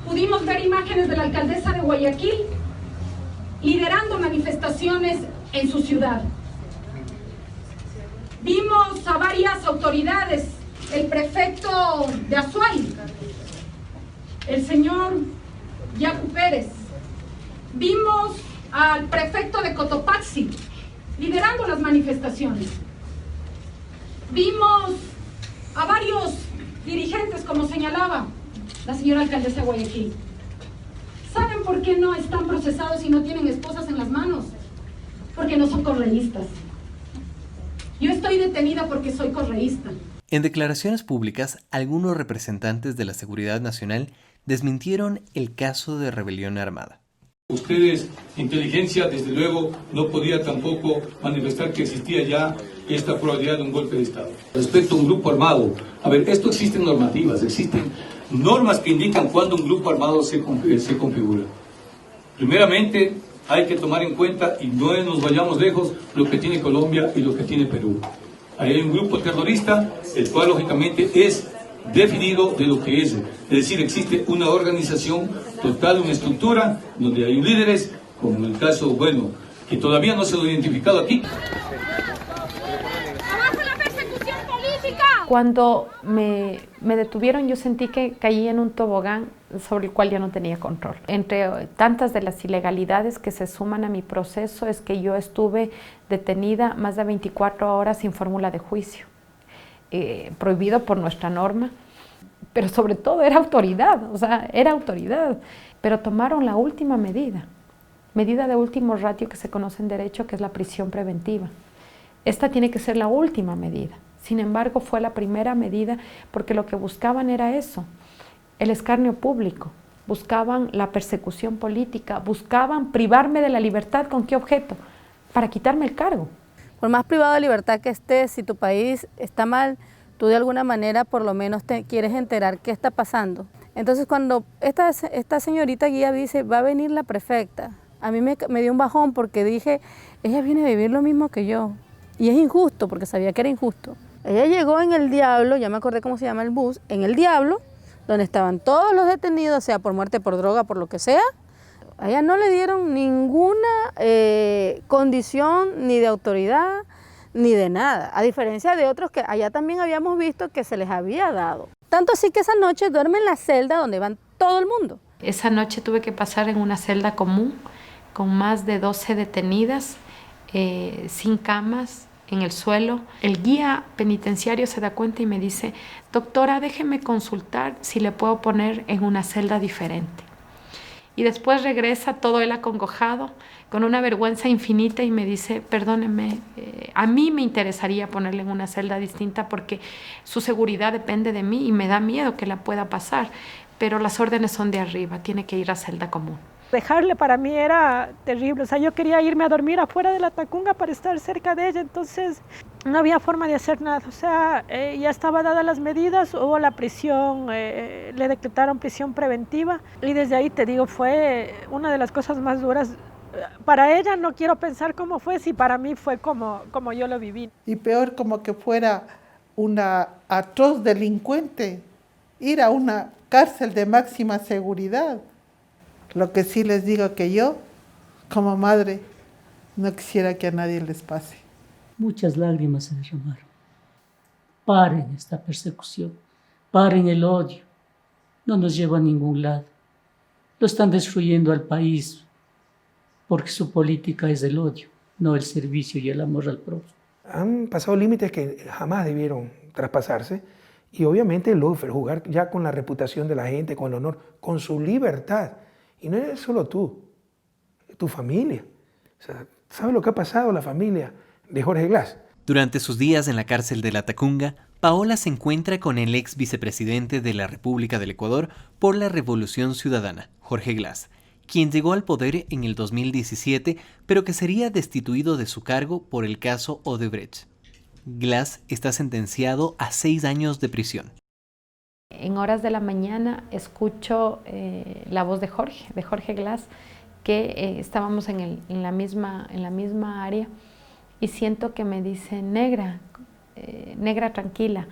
Pudimos ver imágenes de la alcaldesa de Guayaquil liderando manifestaciones en su ciudad. Vimos a varias autoridades, el prefecto de Azuay, el señor Yacu Pérez. Vimos al prefecto de Cotopaxi liderando las manifestaciones. Vimos a varios dirigentes, como señalaba la señora alcaldesa de Guayaquil. ¿Saben por qué no están procesados y no tienen esposas en las manos? Porque no son correístas. Yo estoy detenida porque soy correísta. En declaraciones públicas, algunos representantes de la Seguridad Nacional desmintieron el caso de rebelión armada. Ustedes, inteligencia, desde luego, no podía tampoco manifestar que existía ya esta probabilidad de un golpe de Estado. Respecto a un grupo armado, a ver, esto existen normativas, existen normas que indican cuándo un grupo armado se configura. Primeramente, hay que tomar en cuenta, y no nos vayamos lejos, lo que tiene Colombia y lo que tiene Perú. Ahí hay un grupo terrorista, el cual lógicamente es definido de lo que es decir, existe una organización total, una estructura, donde hay líderes, como el caso, bueno, que todavía no se lo ha identificado aquí. Cuando me detuvieron, yo sentí que caí en un tobogán sobre el cual yo no tenía control. Entre tantas de las ilegalidades que se suman a mi proceso es que yo estuve detenida más de 24 horas sin fórmula de juicio, prohibido por nuestra norma, pero sobre todo era autoridad, era autoridad. Pero tomaron la última medida de último ratio que se conoce en derecho, que es la prisión preventiva. Esta tiene que ser la última medida. Sin embargo, fue la primera medida porque lo que buscaban era eso, el escarnio público, buscaban la persecución política, buscaban privarme de la libertad. ¿Con qué objeto? Para quitarme el cargo. Por más privado de libertad que estés, si tu país está mal, tú de alguna manera por lo menos te quieres enterar qué está pasando. Entonces cuando esta señorita guía dice, va a venir la prefecta, a mí me dio un bajón porque dije, ella viene a vivir lo mismo que yo. Y es injusto, porque sabía que era injusto. Ella llegó en el Diablo, ya me acordé cómo se llama el bus, en el Diablo, donde estaban todos los detenidos, sea por muerte, por droga, por lo que sea. A ella no le dieron ninguna condición ni de autoridad, ni de nada. A diferencia de otros que allá también habíamos visto que se les había dado. Tanto así que esa noche duerme en la celda donde van todo el mundo. Esa noche tuve que pasar en una celda común, con más de 12 detenidas, sin camas, en el suelo. El guía penitenciario se da cuenta y me dice, doctora, déjeme consultar si le puedo poner en una celda diferente. Y después regresa todo él acongojado, con una vergüenza infinita y me dice, perdóneme, a mí me interesaría ponerle en una celda distinta porque su seguridad depende de mí y me da miedo que la pueda pasar, pero las órdenes son de arriba, tiene que ir a celda común. Dejarle para mí era terrible, o sea, yo quería irme a dormir afuera de la Tacunga para estar cerca de ella, entonces no había forma de hacer nada, o sea, ya estaban dadas las medidas, hubo la prisión, le decretaron prisión preventiva y desde ahí te digo, fue una de las cosas más duras. Para ella no quiero pensar cómo fue, si para mí fue como yo lo viví. Y peor como que fuera una atroz delincuente, ir a una cárcel de máxima seguridad. Lo que sí les digo que yo, como madre, no quisiera que a nadie les pase. Muchas lágrimas se derramaron. Paren esta persecución, paren el odio. No nos lleva a ningún lado. Lo están destruyendo al país porque su política es el odio, no el servicio y el amor al prójimo. Han pasado límites que jamás debieron traspasarse y obviamente el lawfare, jugar ya con la reputación de la gente, con el honor, con su libertad. Y no eres solo tú, tu familia. O sea, ¿sabes lo que ha pasado a la familia de Jorge Glass? Durante sus días en la cárcel de La Tacunga, Paola se encuentra con el ex vicepresidente de la República del Ecuador por la Revolución Ciudadana, Jorge Glass, quien llegó al poder en el 2017, pero que sería destituido de su cargo por el caso Odebrecht. Glass está sentenciado a 6 años de prisión. En horas de la mañana escucho la voz de Jorge Glass, que estábamos en la misma área y siento que me dice, negra, tranquila.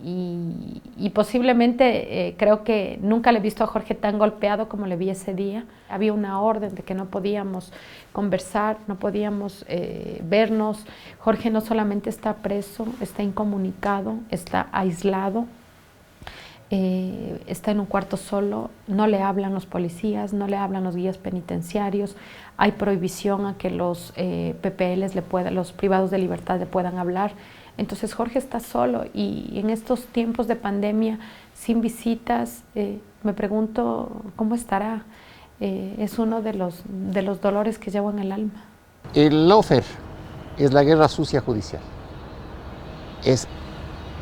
Y posiblemente creo que nunca le he visto a Jorge tan golpeado como le vi ese día. Había una orden de que no podíamos conversar, no podíamos vernos. Jorge no solamente está preso, está incomunicado, está aislado. Está en un cuarto solo, no le hablan los policías, no le hablan los guías penitenciarios, hay prohibición a que los PPLs, los privados de libertad le puedan hablar. Entonces Jorge está solo y en estos tiempos de pandemia, sin visitas, me pregunto cómo estará. Es uno de los dolores que llevo en el alma. El lawfare es la guerra sucia judicial, es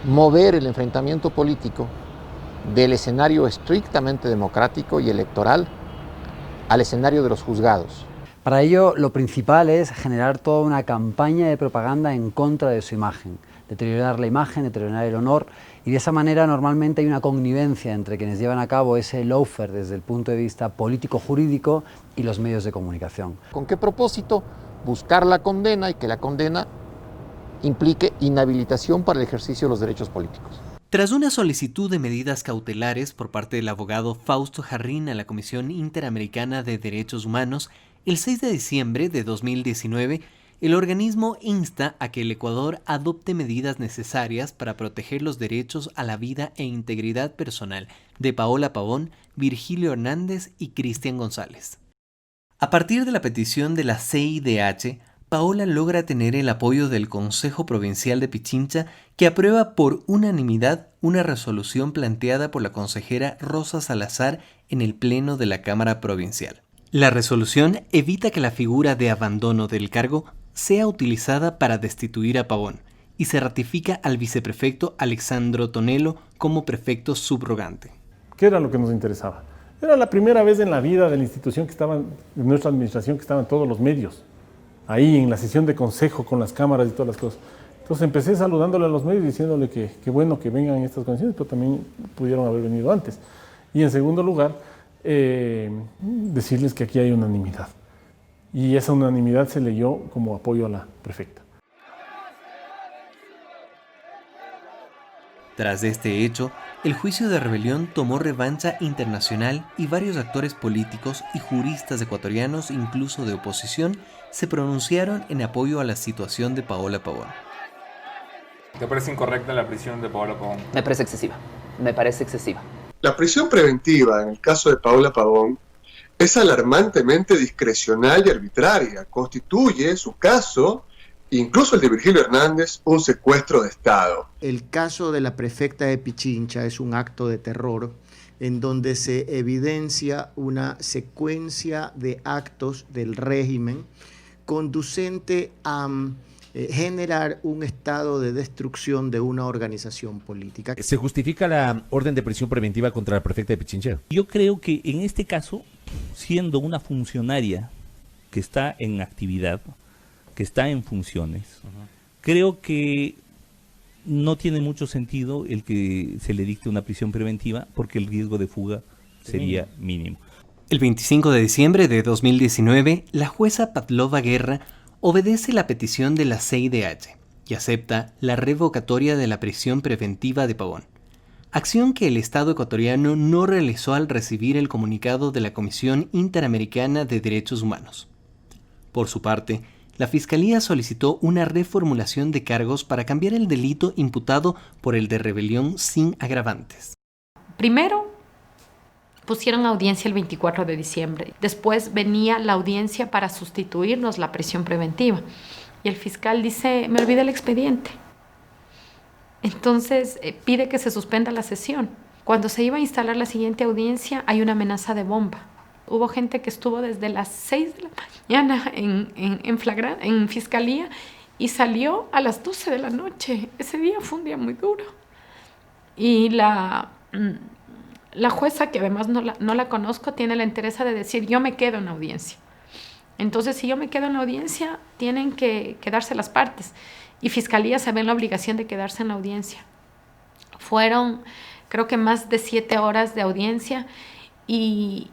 mover el enfrentamiento político del escenario estrictamente democrático y electoral al escenario de los juzgados. Para ello, lo principal es generar toda una campaña de propaganda en contra de su imagen, deteriorar la imagen, deteriorar el honor, y de esa manera normalmente hay una connivencia entre quienes llevan a cabo ese lawfare desde el punto de vista político-jurídico y los medios de comunicación. ¿Con qué propósito? Buscar la condena y que la condena implique inhabilitación para el ejercicio de los derechos políticos. Tras una solicitud de medidas cautelares por parte del abogado Fausto Jarrín a la Comisión Interamericana de Derechos Humanos, el 6 de diciembre de 2019, el organismo insta a que el Ecuador adopte medidas necesarias para proteger los derechos a la vida e integridad personal de Paola Pavón, Virgilio Hernández y Cristian González. A partir de la petición de la CIDH, Paola logra tener el apoyo del Consejo Provincial de Pichincha, que aprueba por unanimidad una resolución planteada por la consejera Rosa Salazar en el Pleno de la Cámara Provincial. La resolución evita que la figura de abandono del cargo sea utilizada para destituir a Pavón y se ratifica al viceprefecto Alexandro Tonelo como prefecto subrogante. ¿Qué era lo que nos interesaba? Era la primera vez en la vida de la institución que estaban, en nuestra administración, que estaban todos los medios. ahí en la sesión de consejo con las cámaras y todas las cosas. Entonces empecé saludándole a los medios, diciéndole que bueno que vengan en estas condiciones, pero también pudieron haber venido antes. Y en segundo lugar, decirles que aquí hay unanimidad. Y esa unanimidad se leyó como apoyo a la prefecta. Tras este hecho, el juicio de rebelión tomó revancha internacional y varios actores políticos y juristas ecuatorianos, incluso de oposición, se pronunciaron en apoyo a la situación de Paola Pavón. ¿Te parece incorrecta la prisión de Paola Pavón? Me parece excesiva. Me parece excesiva. La prisión preventiva en el caso de Paola Pavón es alarmantemente discrecional y arbitraria. Constituye su caso, incluso el de Virgilio Hernández, un secuestro de Estado. El caso de la prefecta de Pichincha es un acto de terror en donde se evidencia una secuencia de actos del régimen conducente a generar un estado de destrucción de una organización política. ¿Se justifica la orden de prisión preventiva contra la prefecta de Pichincha? Yo creo que en este caso, siendo una funcionaria que está en actividad, que está en funciones, creo que no tiene mucho sentido el que se le dicte una prisión preventiva porque el riesgo de fuga sería mínimo. El 25 de diciembre de 2019, la jueza Pavlova Guerra obedece la petición de la CIDH y acepta la revocatoria de la prisión preventiva de Pavón, acción que el Estado ecuatoriano no realizó al recibir el comunicado de la Comisión Interamericana de Derechos Humanos. Por su parte, la Fiscalía solicitó una reformulación de cargos para cambiar el delito imputado por el de rebelión sin agravantes. Primero, pusieron audiencia el 24 de diciembre. Después venía la audiencia para sustituirnos la prisión preventiva. Y el fiscal dice, me olvidé el expediente. Entonces pide que se suspenda la sesión. Cuando se iba a instalar la siguiente audiencia, hay una amenaza de bomba. Hubo gente que estuvo desde las 6 de la mañana en fiscalía y salió a las 12 de la noche. Ese día fue un día muy duro. Y la jueza, que además no la conozco, tiene la entereza de decir, yo me quedo en la audiencia. Entonces, si yo me quedo en la audiencia, tienen que quedarse las partes. Y Fiscalía se ve en la obligación de quedarse en la audiencia. Fueron, creo que más de 7 horas de audiencia. Y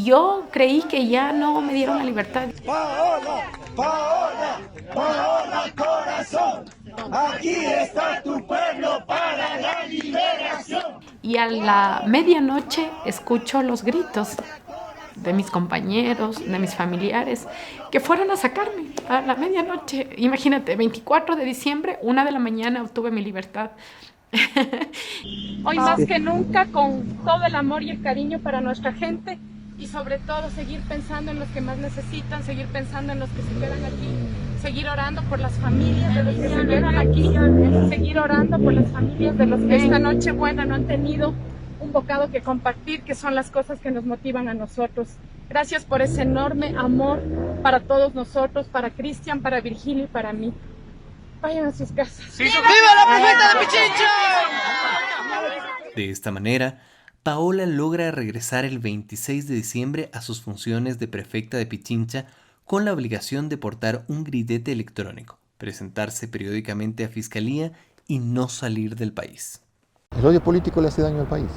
yo creí que ya no me dieron la libertad. Paola, Paola, Paola corazón, aquí está tu pueblo para la liberación. Y a la medianoche escucho los gritos de mis compañeros, de mis familiares, que fueron a sacarme a la medianoche. Imagínate, 24 de diciembre, 1 de la mañana obtuve mi libertad. Hoy más que nunca, con todo el amor y el cariño para nuestra gente y sobre todo seguir pensando en los que más necesitan, seguir pensando en los que se quedan aquí, seguir orando por las familias de los que se quedan aquí, seguir orando por las familias de los que esta noche buena no han tenido un bocado que compartir, que son las cosas que nos motivan a nosotros. Gracias por ese enorme amor para todos nosotros, para Cristian, para Virgilio y para mí. Vayan a sus casas. ¡Viva la prefecta de Pichincha! De esta manera, Paola logra regresar el 26 de diciembre a sus funciones de prefecta de Pichincha con la obligación de portar un grillete electrónico, presentarse periódicamente a Fiscalía y no salir del país. El odio político le hace daño al país,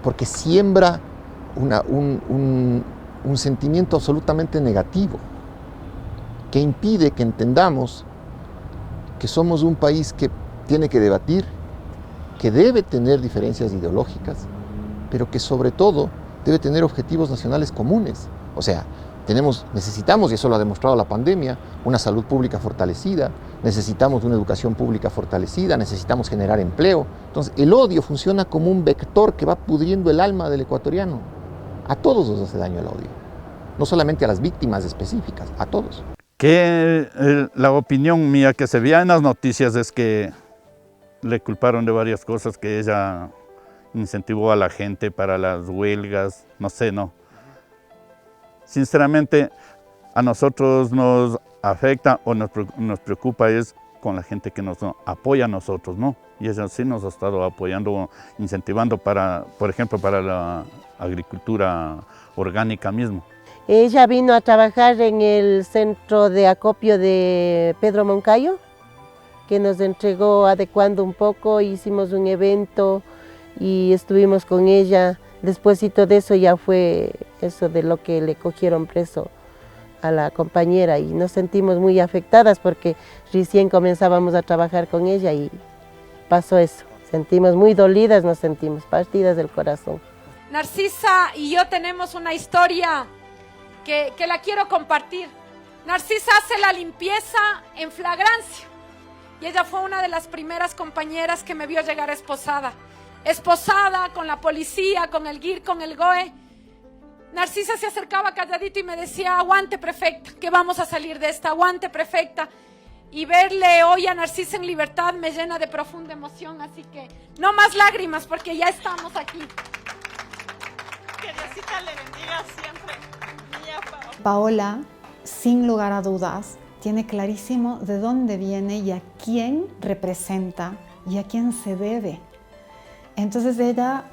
porque siembra un sentimiento absolutamente negativo que impide que entendamos que somos un país que tiene que debatir, que debe tener diferencias ideológicas, pero que sobre todo debe tener objetivos nacionales comunes. O sea, necesitamos, y eso lo ha demostrado la pandemia, una salud pública fortalecida, necesitamos una educación pública fortalecida, necesitamos generar empleo. Entonces, el odio funciona como un vector que va pudriendo el alma del ecuatoriano. A todos nos hace daño el odio, no solamente a las víctimas específicas, a todos. Que la opinión mía que se veía en las noticias es que le culparon de varias cosas, que ella incentivó a la gente para las huelgas, no sé, no. Sinceramente, a nosotros nos afecta o nos preocupa es con la gente que nos apoya a nosotros, ¿no? Y ella sí nos ha estado apoyando, incentivando para, por ejemplo, para la agricultura orgánica mismo. Ella vino a trabajar en el centro de acopio de Pedro Moncayo, que nos entregó adecuando un poco, hicimos un evento y estuvimos con ella. Despuésito de eso ya fue eso de lo que le cogieron preso a la compañera y nos sentimos muy afectadas porque recién comenzábamos a trabajar con ella y pasó eso. Sentimos muy dolidas, nos sentimos partidas del corazón. Narcisa y yo tenemos una historia que la quiero compartir. Narcisa hace la limpieza en flagrancia y ella fue una de las primeras compañeras que me vio llegar esposada con la policía, con el GIR, con el GOE. Narcisa se acercaba calladito y me decía, aguante prefecta, que vamos a salir de esta, aguante prefecta. Y verle hoy a Narcisa en libertad me llena de profunda emoción, así que no más lágrimas porque ya estamos aquí. Que Diosita le bendiga siempre. Paola, sin lugar a dudas, tiene clarísimo de dónde viene y a quién representa y a quién se debe. Entonces ella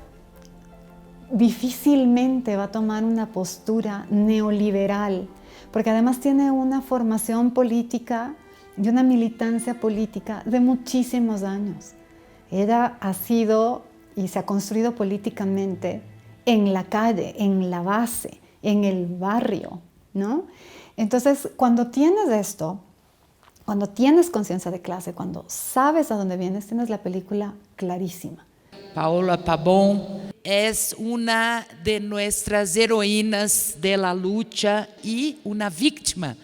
difícilmente va a tomar una postura neoliberal, porque además tiene una formación política y una militancia política de muchísimos años. Ella ha sido y se ha construido políticamente en la calle, en la base, en el barrio, ¿no? Entonces, cuando tienes esto, cuando tienes conciencia de clase, cuando sabes a dónde vienes, tienes la película clarísima. Paola Pabón es una de nuestras heroínas de la lucha y una víctima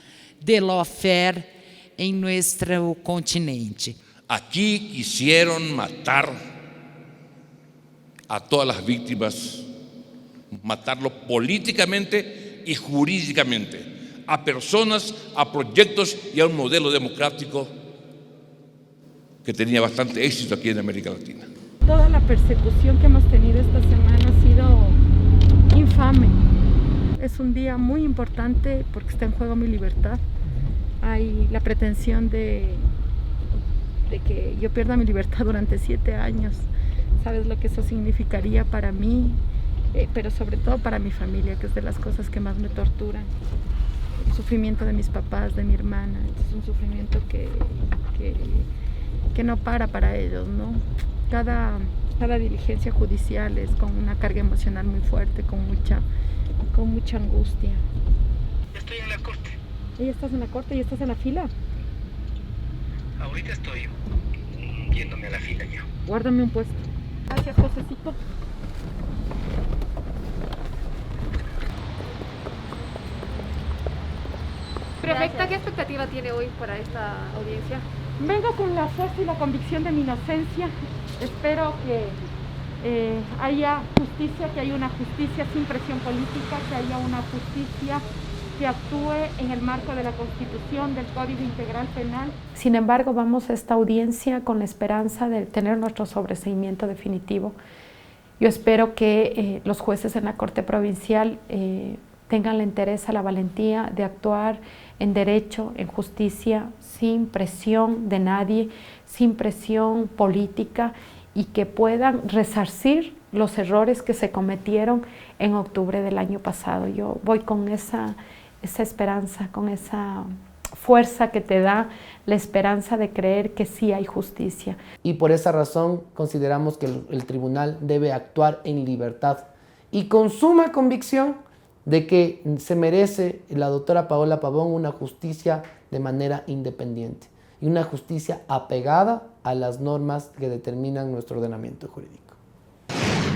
del lawfare en nuestro continente. Aquí quisieron matar a todas las víctimas, matarlo políticamente y jurídicamente, a personas, a proyectos y a un modelo democrático que tenía bastante éxito aquí en América Latina. Toda la persecución que hemos tenido esta semana ha sido infame. Es un día muy importante porque está en juego mi libertad. Hay la pretensión de que yo pierda mi libertad durante 7 años. Sabes lo que eso significaría para mí, pero sobre todo para mi familia, que es de las cosas que más me torturan. El sufrimiento de mis papás, de mi hermana, es un sufrimiento que no para ellos, ¿no? Cada diligencia judicial es con una carga emocional muy fuerte, con mucha angustia. Estoy en la corte. ¿Y estás en la corte? ¿Y estás en la fila? Ahorita estoy yéndome a la fila ya. Guárdame un puesto. Gracias, Josecito. Prefecta, ¿qué expectativa tiene hoy para esta audiencia? Vengo con la fuerza y la convicción de mi inocencia. Espero que haya justicia, que haya una justicia sin presión política, que haya una justicia que actúe en el marco de la Constitución, del Código Integral Penal. Sin embargo, vamos a esta audiencia con la esperanza de tener nuestro sobreseimiento definitivo. Yo espero que los jueces en la Corte Provincial tengan la entereza, la valentía de actuar en derecho, en justicia, sin presión de nadie, sin presión política y que puedan resarcir los errores que se cometieron en octubre del año pasado. Yo voy con esa esperanza, con esa fuerza que te da la esperanza de creer que sí hay justicia. Y por esa razón consideramos que el tribunal debe actuar en libertad y con suma convicción de que se merece la doctora Paola Pabón una justicia de manera independiente y una justicia apegada a las normas que determinan nuestro ordenamiento jurídico.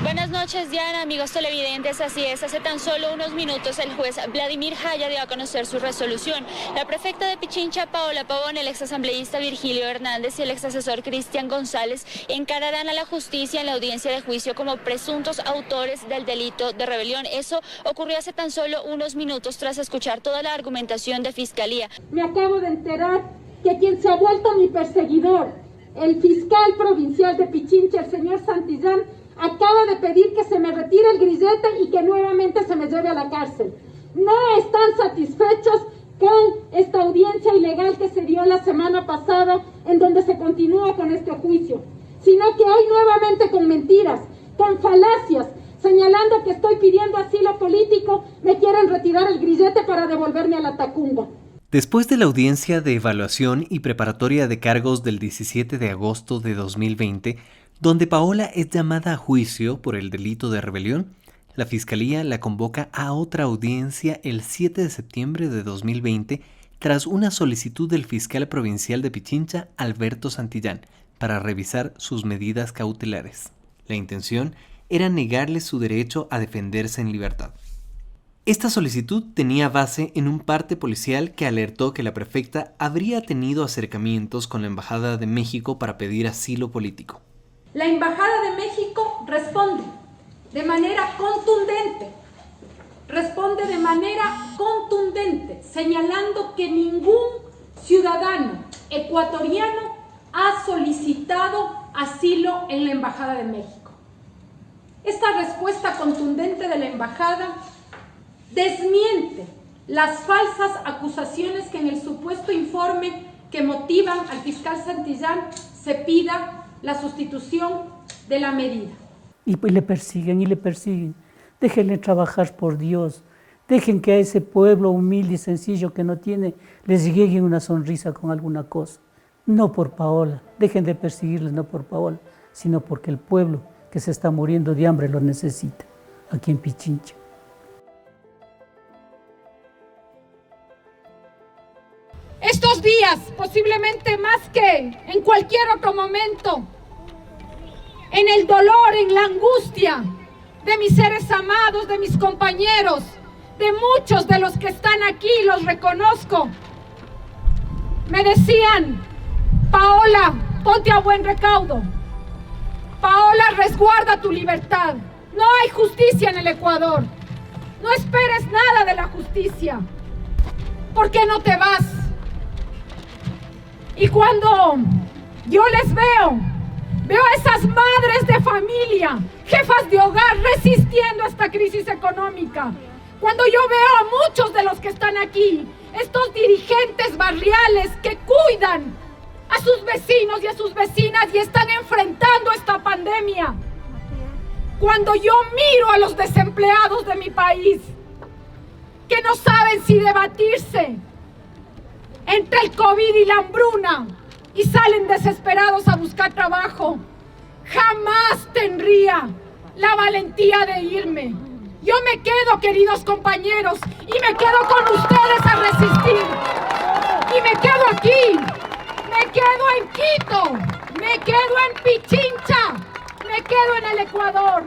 Buenas noches, Diana, amigos televidentes. Así es, hace tan solo unos minutos el juez Vladimir Jaya dio a conocer su resolución. La prefecta de Pichincha, Paola Pabón, el exasambleísta Virgilio Hernández y el exasesor Cristian González encararán a la justicia en la audiencia de juicio como presuntos autores del delito de rebelión. Eso ocurrió hace tan solo unos minutos tras escuchar toda la argumentación de Fiscalía. Me acabo de enterar que quien se ha vuelto mi perseguidor, el fiscal provincial de Pichincha, el señor Santillán, acaba de pedir que se me retire el grillete y que nuevamente se me lleve a la cárcel. No están satisfechos con esta audiencia ilegal que se dio la semana pasada, en donde se continúa con este juicio, sino que hoy nuevamente con mentiras, con falacias, señalando que estoy pidiendo asilo político, Me quieren retirar el grillete para devolverme a la Tacunga. Después de la audiencia de evaluación y preparatoria de cargos del 17 de agosto de 2020, donde Paola es llamada a juicio por el delito de rebelión, la Fiscalía la convoca a otra audiencia el 7 de septiembre de 2020 tras una solicitud del fiscal provincial de Pichincha, Alberto Santillán, para revisar sus medidas cautelares. La intención era negarle su derecho a defenderse en libertad. Esta solicitud tenía base en un parte policial que alertó que la prefecta habría tenido acercamientos con la Embajada de México para pedir asilo político. La Embajada de México responde de manera contundente, señalando que ningún ciudadano ecuatoriano ha solicitado asilo en la Embajada de México. Esta respuesta contundente de la Embajada desmiente las falsas acusaciones que en el supuesto informe que motivan al fiscal Santillán se pida la sustitución de la medida. Y le persiguen. Déjenle trabajar, por Dios. Dejen que a ese pueblo humilde y sencillo que no tiene les llegue una sonrisa con alguna cosa. No por Paola. Dejen de perseguirles, no por Paola, sino porque el pueblo que se está muriendo de hambre lo necesita, aquí en Pichincha. Estos días, posiblemente más que en cualquier otro momento, en el dolor, en la angustia de mis seres amados, de mis compañeros, de muchos de los que están aquí, los reconozco, me decían: Paola, ponte a buen recaudo. Paola, resguarda tu libertad. No hay justicia en el Ecuador. No esperes nada de la justicia. ¿Por qué no te vas? Y cuando yo les veo a esas madres de familia, jefas de hogar resistiendo a esta crisis económica, cuando yo veo a muchos de los que están aquí, estos dirigentes barriales que cuidan a sus vecinos y a sus vecinas y están enfrentando esta pandemia, cuando yo miro a los desempleados de mi país, que no saben si debatirse entre el COVID y la hambruna y salen desesperados a buscar trabajo, jamás tendría la valentía de irme. Yo me quedo, queridos compañeros, y me quedo con ustedes a resistir. Y me quedo aquí, me quedo en Quito, me quedo en Pichincha, me quedo en el Ecuador.